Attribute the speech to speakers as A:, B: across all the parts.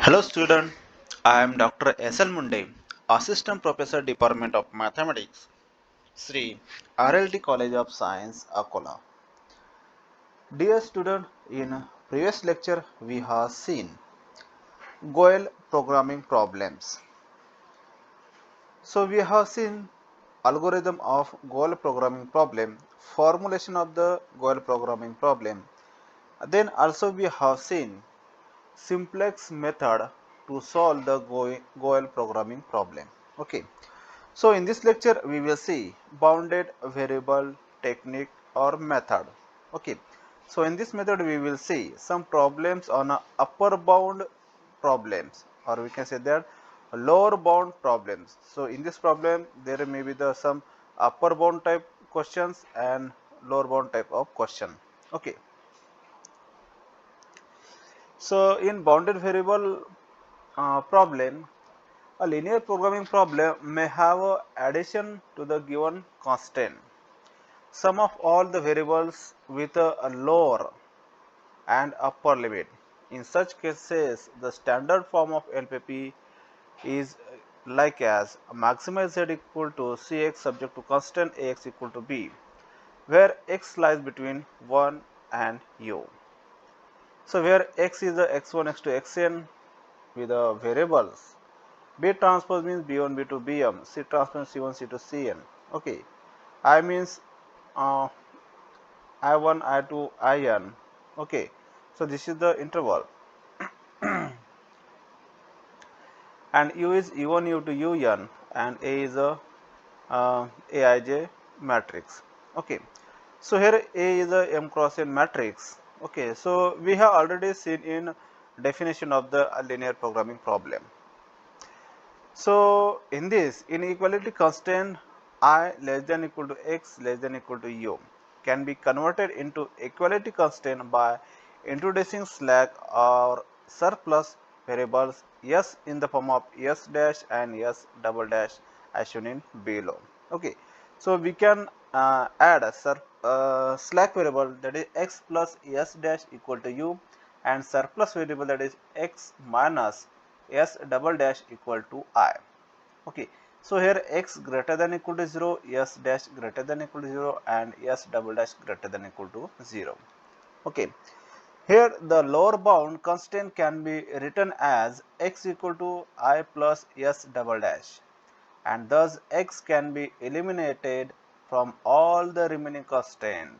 A: Hello student, I am Dr. S. L. Munde, Assistant Professor Department of Mathematics, Sri RLT College of Science, Akola. Dear student, in previous lecture we have seen Goel programming problems. So we have seen algorithm of Goel programming problem, formulation of the Goel programming problem. Then also we have seen simplex method to solve the Goel programming problem. Okay. So in this lecture we will see bounded variable technique or method. Okay. So in this method we will see some problems on a upper bound problems, or we can say that lower bound problems. So in this problem there may be the some upper bound type questions and lower bound type of question. Okay. So in bounded variable problem, a linear programming problem may have a addition to the given constant, sum of all the variables with a lower and upper limit. In such cases, the standard form of LPP is like as maxima z equal to cx subject to constant ax equal to b, where x lies between 1 and u. So where x is the x1, x2, xn with the variables. B transpose means B1, B2, Bm. C transpose C1, C2, Cn. Okay. I means I1, I2, In. Okay. So this is the interval. And U is U1, U2, Un, and A is a Aij matrix. Okay. So here A is a M cross N matrix. Okay. So we have already seen in definition of the linear programming problem. So in this inequality constant I less than equal to x less than equal to u can be converted into equality constant by introducing slack or surplus variables s in the form of s dash and s double dash as shown in below. Okay, so we can add a slack variable, that is x plus s dash equal to u, and surplus variable, that is x minus s double dash equal to I. Okay, so here x greater than equal to 0, s dash greater than equal to 0, and s double dash greater than equal to 0. Okay, here the lower bound constant can be written as x equal to I plus s double dash, and thus x can be eliminated from all the remaining constant.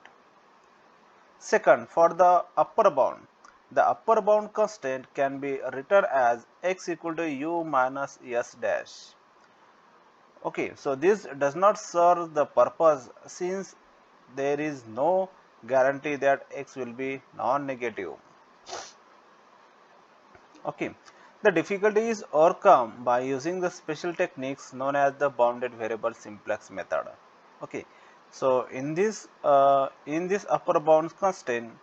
A: Second, for the upper bound constant can be written as x equal to u minus s dash. Okay, so this does not serve the purpose since there is no guarantee that x will be non-negative. Okay, the difficulty is overcome by using the special techniques known as the bounded variable simplex method. Okay, so in this upper bound constant,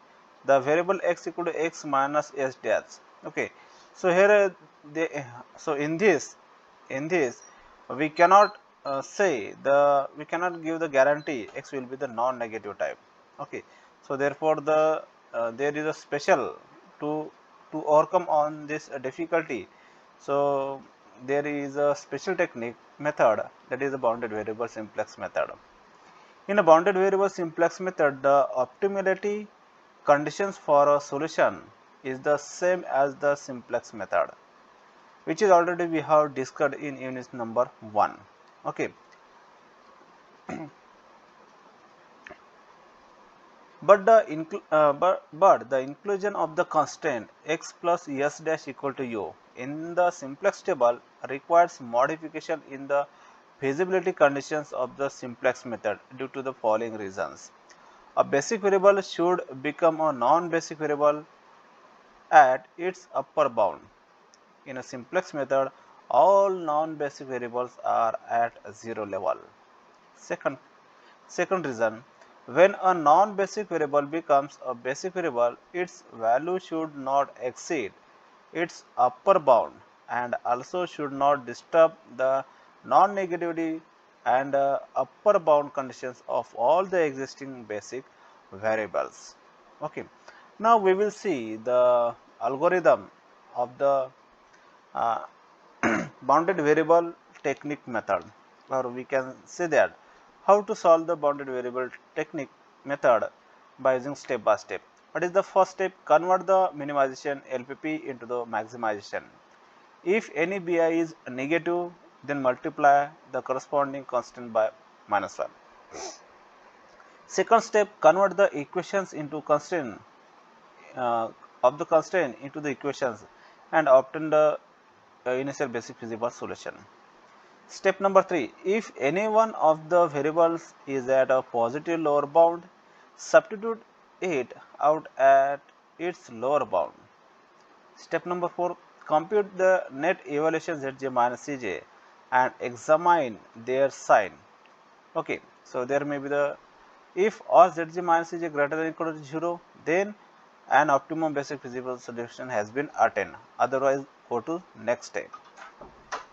A: the variable x equal to x minus s dash. Okay, so here so in this we cannot we cannot give the guarantee x will be the non-negative type. Okay, so therefore there is a special to overcome on this difficulty. So there is a special technique method, that is the bounded variable simplex method. In a bounded variable simplex method, the optimality conditions for a solution is the same as the simplex method, which is already we have discussed in unit number 1. Okay, but the inclusion of the constant x plus s dash equal to u in the simplex table requires modification in the feasibility conditions of the simplex method due to the following reasons. A basic variable should become a non-basic variable at its upper bound. In a simplex method, all non-basic variables are at 0 level. Second, Second reason, when a non-basic variable becomes a basic variable, its value should not exceed its upper bound and also should not disturb the non-negativity and upper bound conditions of all the existing basic variables. Okay. Now we will see the algorithm of the uh, bounded variable technique method, or we can say that how to solve the bounded variable technique method by using step by step. What is the first step? Convert the minimization LPP into the maximization. If any BI is negative, then multiply the corresponding constant by -1. Second step, convert the equations into constraint uh, of the constraint into the equations and obtain the initial basic feasible solution. Step number 3, if any one of the variables is at a positive lower bound, substitute it out at its lower bound. Step number 4, compute the net evaluation Zj minus Cj and examine their sign. Okay, so there may be the, if all Zj minus Cj greater than or equal to 0, then an optimum basic feasible solution has been attained. Otherwise, go to next step.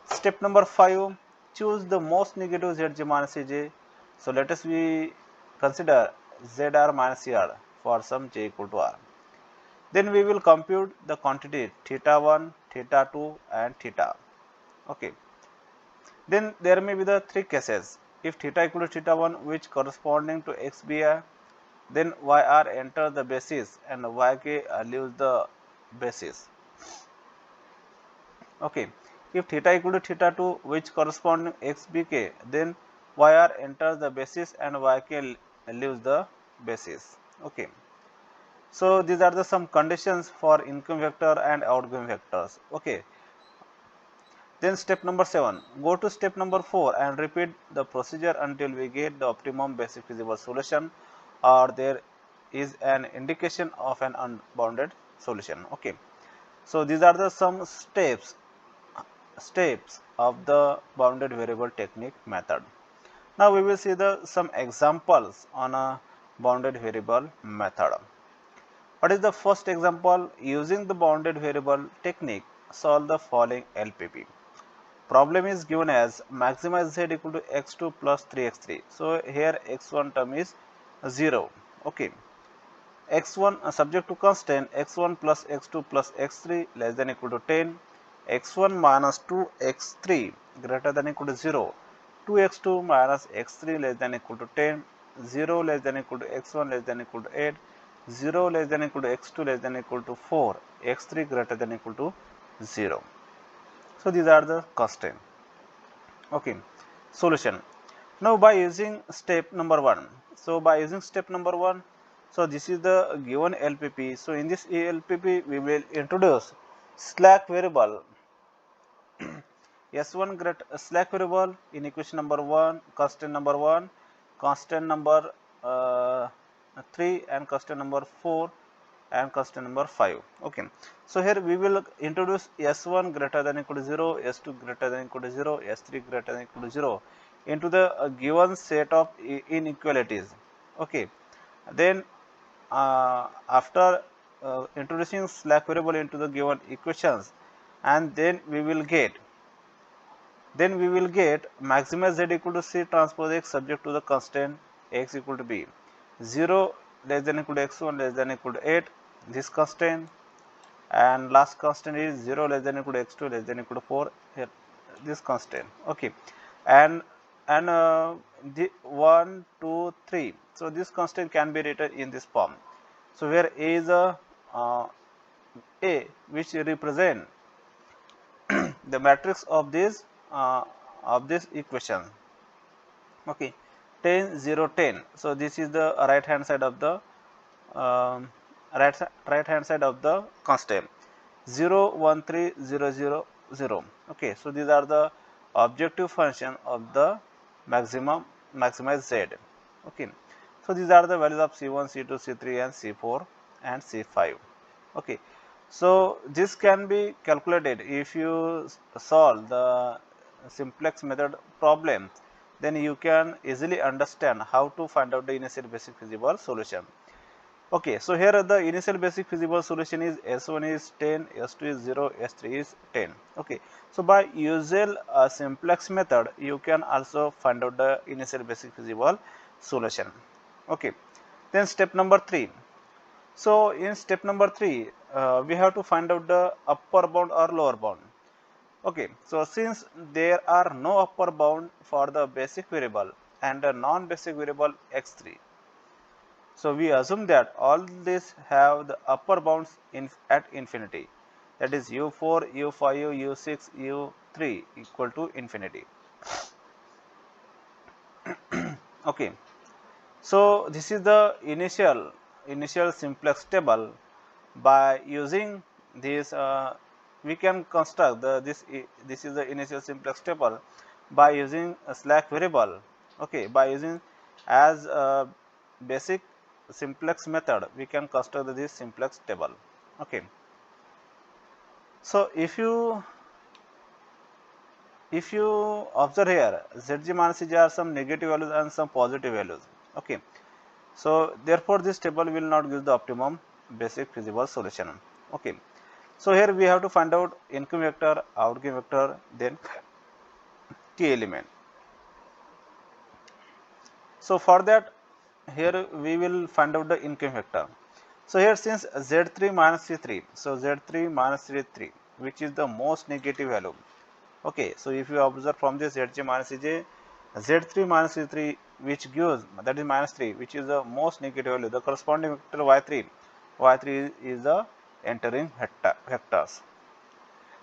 A: Step number 5, choose the most negative Zj minus Cj. So let us we consider Zr minus Cr for some j equal to r. Then we will compute the quantity theta 1, theta 2 and theta. Okay. Then there may be the three cases. If theta equal to theta 1 which corresponding to xbi, then yr enter the basis and yk leaves the basis. Okay. If theta equal to theta 2 which corresponding xbk, then yr enters the basis and yk leaves the basis. Okay. So these are the some conditions for income vector and outgoing vectors. Okay. Then step number 7, go to step number 4 and repeat the procedure until we get the optimum basic feasible solution or there is an indication of an unbounded solution. Okay. So these are the some steps of the bounded variable technique method. Now we will see the some examples on a bounded variable method. What is the first example? Using the bounded variable technique, solve the following LPP. Problem is given as maximize z equal to x2 plus 3x3. So here x1 term is 0. Okay. x1 subject to constant x1 plus x2 plus x3 less than equal to 10. x1 minus 2x3 greater than equal to 0. 2x2 minus x3 less than equal to 10. 0 less than equal to x1 less than equal to 8. 0 less than equal to x2 less than equal to 4. x3 greater than equal to 0. So these are the constraints. Okay, solution. Now by using step number 1. So by using step number 1, so this is the given LPP. So in this LPP we will introduce slack variable S1 slack variable in equation number 1, constant number 1, constant number 3 and constant number 4 and constant number 5. Okay. So here we will introduce S1 greater than equal to 0, S2 greater than equal to 0, S3 greater than equal to 0 into the given set of inequalities. Okay. Then after introducing slack variable into the given equations, and then we will get maximize z equal to c transpose x subject to the constant x equal to b. 0 less than equal to x1 less than equal to 8, this constant, and last constant is 0 less than equal to x2 less than equal to 4, here this constant. Okay. And the 1 2 3, so this constant can be written in this form. So where a is a which represent the matrix of this equation. Okay, 10 0 10. So this is the right hand side of the right hand side of the constant. 0 1 3 0 0 0. Okay, so these are the objective function of the maximize z. Okay, so these are the values of c1 c2 c3 and c4 and c5. Okay, so this can be calculated if you solve the simplex method problem, then you can easily understand how to find out the initial basic feasible solution. Okay, so here the initial basic feasible solution is S1 is 10, S2 is 0, S3 is 10. Okay, so by using a simplex method, you can also find out the initial basic feasible solution. Okay, then step number 3. So in step number 3, we have to find out the upper bound or lower bound. Okay, so since there are no upper bound for the basic variable and a non-basic variable x3, so we assume that all these have the upper bounds at infinity, that is u4, u5, u6, u3 equal to infinity. Okay, so this is the initial simplex table. By using this, we can construct this is the initial simplex table by using a slack variable. Okay, by using as a basic simplex method, we can construct this simplex table. Okay, so if you observe here, zg minus cj are some negative values and some positive values. Okay, so therefore this table will not give the optimum basic feasible solution. Okay, so here we have to find out income vector, outgoing vector, then key element. So for that, here we will find out the income vector. So here since z3 minus c3, so z3 minus c3, which is the most negative value. Okay, so if you observe from this zj minus cj, z3 minus c3 which gives, that is minus 3, which is the most negative value, the corresponding vector y3 is the entering vectors.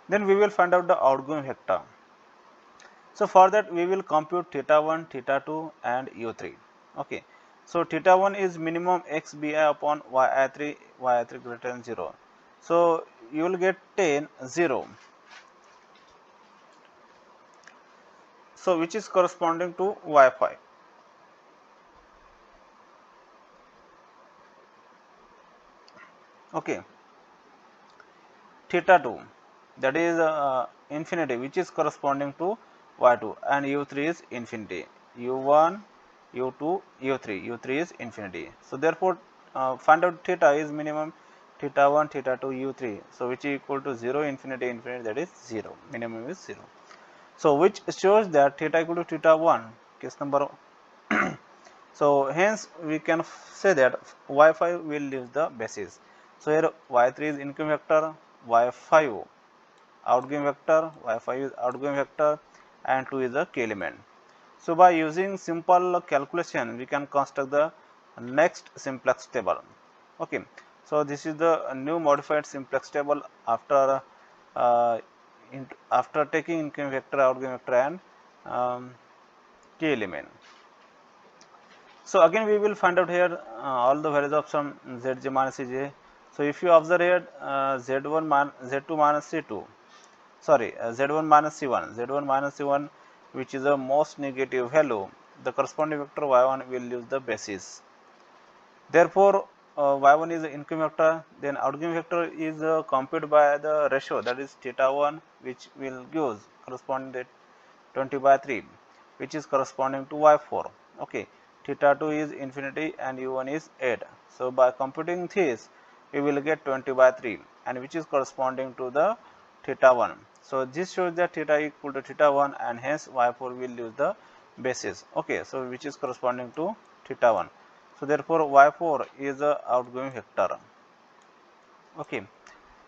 A: Then we will find out the outgoing vector. So for that we will compute theta 1, theta 2 and u3. Okay, so theta 1 is minimum x bi upon yi3 greater than 0. So you will get 10 0, so which is corresponding to y5. Okay, theta 2, that is infinity, which is corresponding to y2, and u3 is infinity, u1, u2, u3 is infinity. So therefore find out theta is minimum theta 1, theta 2, u3, so which is equal to 0, infinity, that is 0, minimum is 0. So which shows that theta equal to theta 1, case number so hence we can say that y5 will leave the basis. So here y3 is income vector, y5 outgoing vector, y5 is outgoing vector, and 2 is the key element. So by using simple calculation, we can construct the next simplex table. Okay, so this is the new modified simplex table after after taking income vector, outgoing vector, and key element. So again we will find out here all the values of some zj minus cj. So if you observe here z2 minus c2, sorry, z1 minus c1, z1 minus c1, which is the most negative value, the corresponding vector y1 will use the basis. Therefore y1 is the income vector, then outgoing vector is computed by the ratio, that is theta 1, which will give corresponding to 20 by 3, which is corresponding to y4. Okay, theta 2 is infinity and u1 is 8. So by computing this, we will get 20 by 3, and which is corresponding to the theta 1. So this shows that theta equal to theta 1, and hence y4 will use the basis. Okay, so which is corresponding to theta 1. So therefore y4 is the outgoing vector. Okay,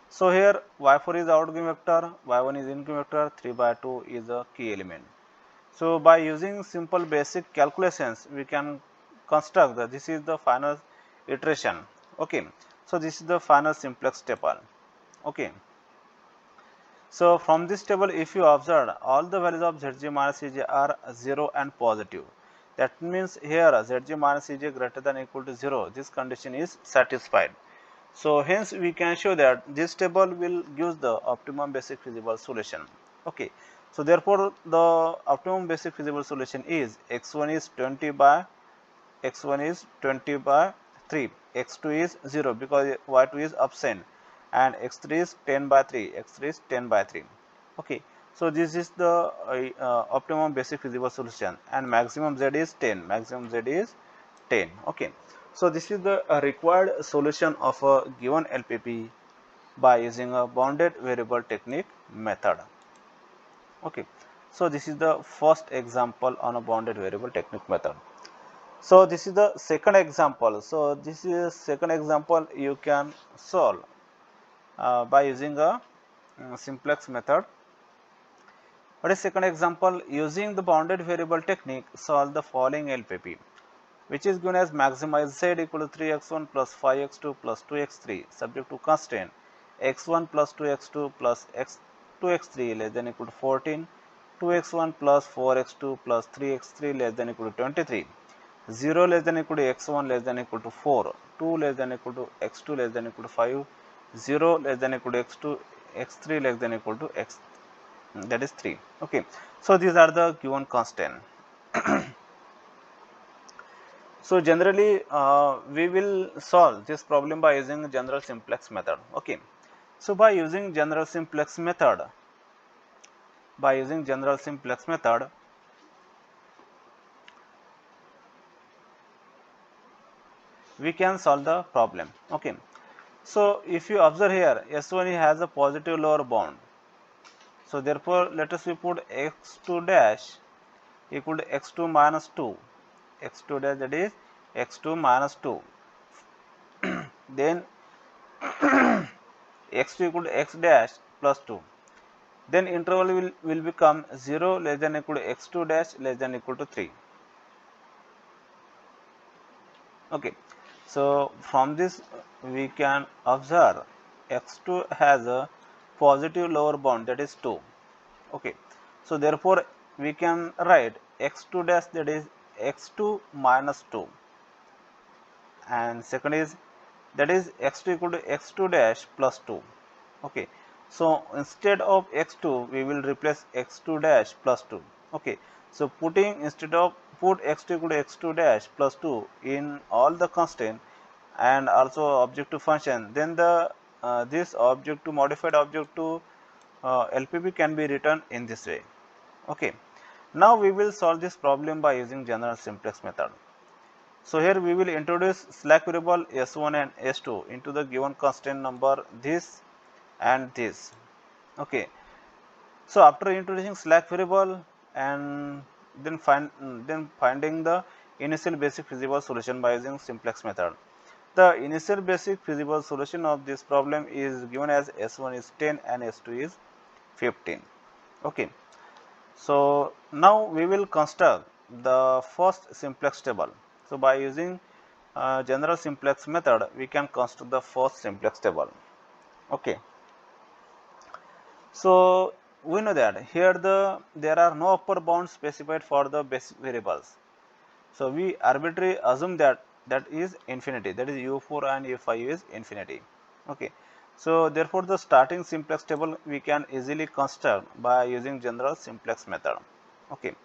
A: so here y4 is the outgoing vector, y1 is incoming vector, 3 by 2 is the key element. So by using simple basic calculations, we can construct that this is the final iteration. Okay, so this is the final simplex table. Okay, so from this table, if you observe, all the values of zg minus cj are 0 and positive. That means here zg minus cj greater than or equal to 0, this condition is satisfied. So hence we can show that this table will give the optimum basic feasible solution. Okay, so therefore the optimum basic feasible solution is x1 is 20 by 3, x2 is 0 because y2 is absent, and x3 is 10 by 3, Okay, so this is the optimum basic feasible solution, and maximum z is 10, Okay, so this is the required solution of a given LPP by using a bounded variable technique method. Okay, so this is the first example on a bounded variable technique method. So this is the second example. So this is second example you can solve by using a simplex method. What is second example? Using the bounded variable technique, solve the following LPP, which is given as maximize z equal to 3x1 plus 5x2 plus 2x3 subject to constraint x1 plus 2x2 plus 2x3 less than equal to 14, 2x1 plus 4x2 plus 3x3 less than equal to 23, 0 less than equal to x1 less than equal to 4, 2 less than equal to x2 less than equal to 5, 0 less than equal to x2, x3 less than equal to x, that is 3. Okay, so these are the given constant. So generally we will solve this problem by using general simplex method. Okay, so by using general simplex method, we can solve the problem. Okay, so if you observe here, S1 has a positive lower bound. So therefore, let us we put x2 dash equal to x2 minus 2, x2 dash, that is x2 minus 2. Then x2 equal to x dash plus 2. Then interval will become 0 less than equal to x2 dash less than equal to 3. Okay, so from this we can observe x2 has a positive lower bound, that is 2. Okay, so therefore we can write x2 dash, that is x2 minus 2, and second is that is x2 equal to x2 dash plus 2. Okay, so instead of x2 we will replace x2 dash plus 2. Okay, so putting instead of put x2 equal to x2 dash plus 2 in all the constant and also objective function, then the this object to modified object to LPP can be written in this way. Okay, now we will solve this problem by using general simplex method. So here we will introduce slack variable S1 and S2 into the given constant number this and this. Okay, so after introducing slack variable and then finding the initial basic feasible solution by using simplex method. The initial basic feasible solution of this problem is given as S1 is 10 and S2 is 15. Okay, so now we will construct the first simplex table. So by using general simplex method, we can construct the first simplex table. Okay, so we know that here there are no upper bounds specified for the basic variables. So we arbitrarily assume that is infinity, that is u4 and u5 is infinity. Okay, so therefore the starting simplex table we can easily construct by using general simplex method. Okay,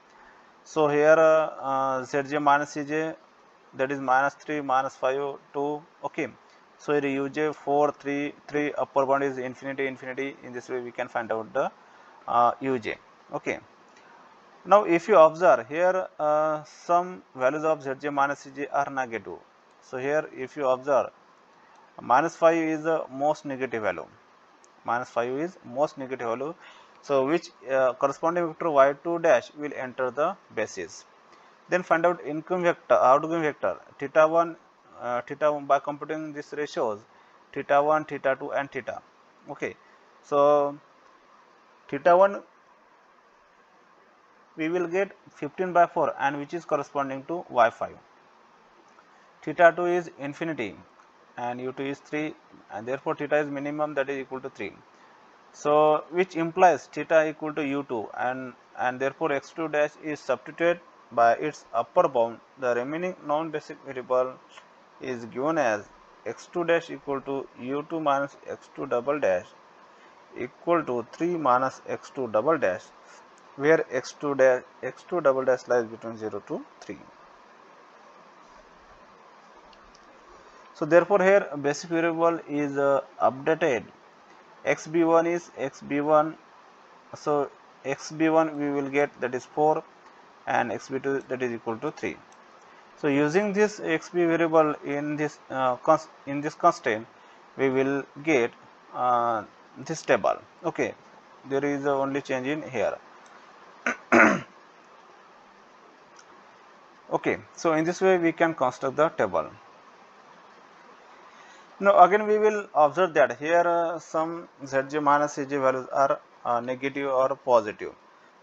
A: so here zj minus cj, that is minus 3 minus 5 2. Okay, so here uj 4 3 3 upper bound is infinity infinity. In this way we can find out the uj. Okay, now if you observe here some values of zj minus cj are negative. So here if you observe minus 5 is the most negative value, minus 5 is most negative value. So which corresponding vector y2 dash will enter the basis. Then find out income vector, outgoing vector theta 1 theta 1 by computing these ratios theta 1 theta 2 and theta. Okay, so theta 1 we will get 15 by 4 and which is corresponding to y5. Theta 2 is infinity and u2 is 3 and therefore theta is minimum, that is equal to 3. So which implies theta equal to u2 and therefore x2 dash is substituted by its upper bound. The remaining non-basic variable is given as x2 dash equal to u2 minus x2 double dash equal to 3 minus x2 double dash, where x2 double dash lies between 0 to 3. So therefore here basic variable is updated. xb1 is xb1, so xb1 we will get, that is 4 and xb2 that is equal to 3. So using this xb variable in this constraint we will get this table. Okay, there is only change in here. Okay, so in this way we can construct the table. Now again we will observe that here some zj minus cj values are negative or positive.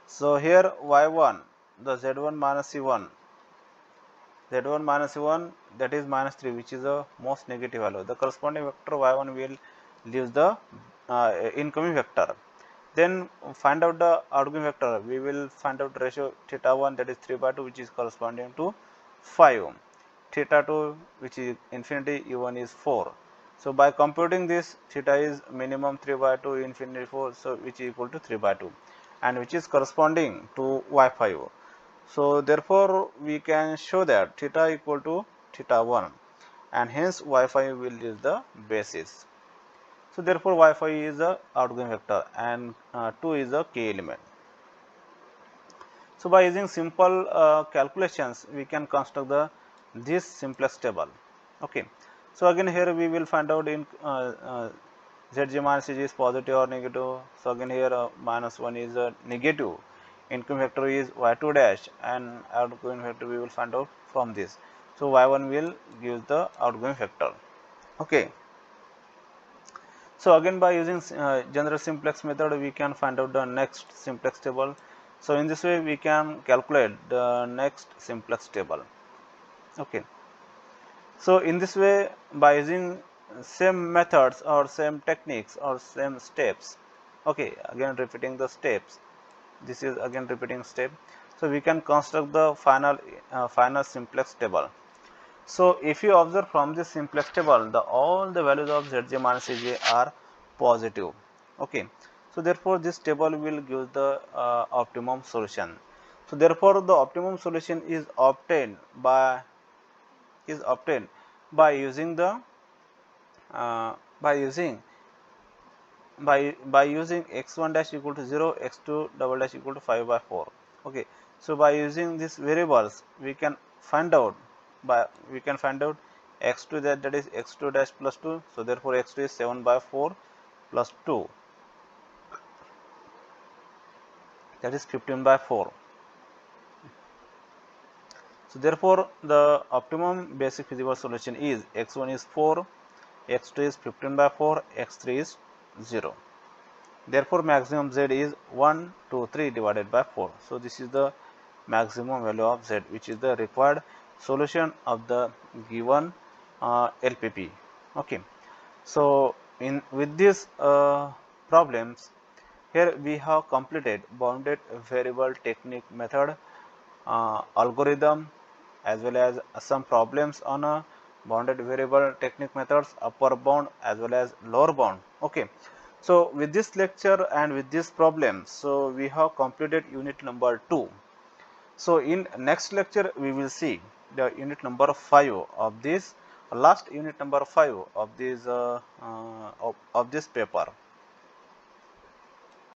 A: So here y1, the z1 minus c1, z1 minus c1, that is minus 3, which is the most negative value. The corresponding vector y1 will leave the incoming vector. Then find out the outgoing vector. We will find out ratio theta 1, that is 3 by 2, which is corresponding to 5. Theta 2, which is infinity, u1 is 4. So by computing this, theta is minimum 3 by 2, infinity 4, so which is equal to 3 by 2, and which is corresponding to y5. So therefore we can show that theta equal to theta 1, and hence y5 will is the basis. So therefore y5 is the outgoing vector, and 2 is the key element. So by using simple calculations, we can construct this simplex table. Okay. So again here we will find out in zg minus cg is positive or negative. So again here minus 1 is negative. Incoming vector is y2 dash, and outgoing vector we will find out from this. So y1 will give the outgoing vector. Okay. So again by using general simplex method, we can find out the next simplex table. So in this way we can calculate the next simplex table. Okay. So in this way, by using same methods or same techniques or same steps, okay, again repeating the steps, this is again repeating step, so we can construct the final simplex table. So if you observe from this simplex table, all the values of zj minus cj are positive. Okay. So therefore this table will give the optimum solution. So therefore the optimum solution is obtained by using the uh, by using by using x1 dash equal to 0, x2 double dash equal to 5 by 4. Okay. So by using these variables, we can find out x2, that is x2 dash plus 2. So therefore x2 is 7 by 4 plus 2, that is 15 by 4. So therefore the optimum basic feasible solution is x1 is 4, x2 is 15 by 4, x3 is 0. Therefore maximum z is 1, 2, 3 divided by 4. So this is the maximum value of z, which is the required solution of the given LPP. Okay. So in with these problems, here we have completed bounded variable technique method, algorithm, as well as some problems on a bounded variable technique methods, upper bound as well as lower bound. Okay. So with this lecture and with this problem, so we have completed unit number 2. So in next lecture we will see the unit number 5 of this last unit number 5 of this of this paper.